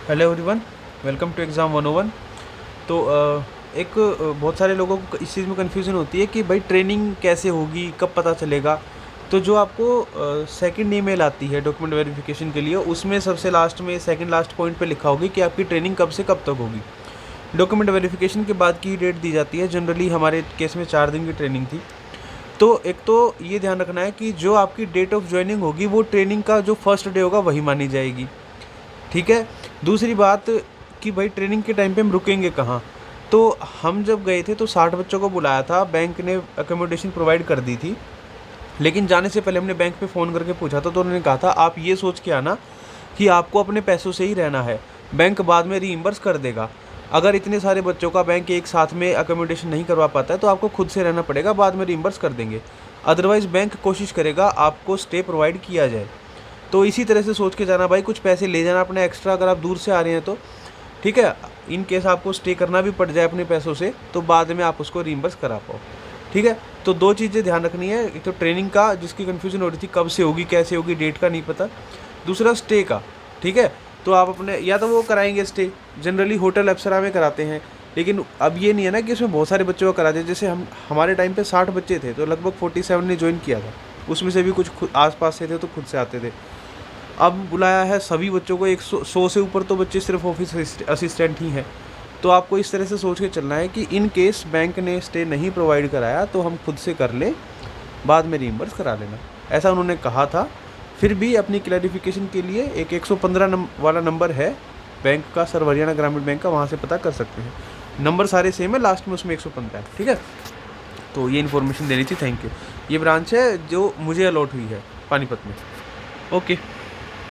Hello everyone, welcome to exam 101। तो बहुत सारे लोगों को इस चीज़ में कन्फ्यूज़न होती है कि भाई ट्रेनिंग कैसे होगी, कब पता चलेगा। तो जो आपको सेकंड ईमेल आती है डॉक्यूमेंट वेरिफिकेशन के लिए, उसमें सबसे लास्ट में सेकंड लास्ट पॉइंट पे लिखा होगी कि आपकी ट्रेनिंग कब से कब तक होगी। डॉक्यूमेंट वेरिफिकेशन के बाद की डेट दी जाती है। जनरली हमारे केस में 4 दिन की ट्रेनिंग थी। तो एक तो ये ध्यान रखना है कि जो आपकी डेट ऑफ ज्वाइनिंग होगी वो ट्रेनिंग का जो फर्स्ट डे होगा वही मानी जाएगी। ठीक है। दूसरी बात कि भाई ट्रेनिंग के टाइम पे हम रुकेंगे कहाँ। तो हम जब गए थे तो 60 बच्चों को बुलाया था, बैंक ने अकोमोडेशन प्रोवाइड कर दी थी। लेकिन जाने से पहले हमने बैंक पे फ़ोन करके पूछा था, तो उन्होंने कहा था आप ये सोच के आना कि आपको अपने पैसों से ही रहना है, बैंक बाद में रीइम्बर्स कर देगा। अगर इतने सारे बच्चों का बैंक एक साथ में अकोमोडेशन नहीं करवा पाता है तो आपको खुद से रहना पड़ेगा, बाद में रीइम्बर्स कर देंगे। अदरवाइज़ बैंक कोशिश करेगा आपको स्टे प्रोवाइड किया जाए। तो इसी तरह से सोच के जाना भाई, कुछ पैसे ले जाना अपने एक्स्ट्रा अगर आप दूर से आ रहे हैं तो। ठीक है। इन केस आपको स्टे करना भी पड़ जाए अपने पैसों से तो बाद में आप उसको रीइम्बर्स करा पाओ। ठीक है। तो 2 चीज़ें ध्यान रखनी है, एक तो ट्रेनिंग का जिसकी कन्फ्यूज़न हो रही थी कब से होगी कैसे होगी, डेट का नहीं पता। दूसरा स्टे का। ठीक है। तो आप अपने या तो वो कराएंगे स्टे, जनरली होटल अप्सरा में कराते हैं। लेकिन अब ये नहीं है ना कि इसमें बहुत सारे बच्चों का कराते हैं। जैसे हमारे टाइम पे 60 बच्चे थे तो लगभग 47 ने ज्वाइन किया था। उसमें से भी कुछ खुद आस पास से थे तो खुद से आते थे। अब बुलाया है सभी बच्चों को, 100 से ऊपर तो बच्चे सिर्फ ऑफिस असिस्टेंट ही हैं। तो आपको इस तरह से सोच के चलना है कि इन केस बैंक ने स्टे नहीं प्रोवाइड कराया तो हम खुद से कर लें, बाद में रीइम्बर्स करा लेना, ऐसा उन्होंने कहा था। फिर भी अपनी क्लैरिफिकेशन के लिए एक 115 वाला नंबर है बैंक का, सर हरियाणा ग्रामीण बैंक का, वहाँ से पता कर सकते हैं। नंबर सारे सेम है, लास्ट में उसमें 115 है। ठीक है। तो ये इन्फॉर्मेशन देनी थी, थैंक यू। ये ब्रांच है जो मुझे अलॉट हुई है पानीपत में। ओके।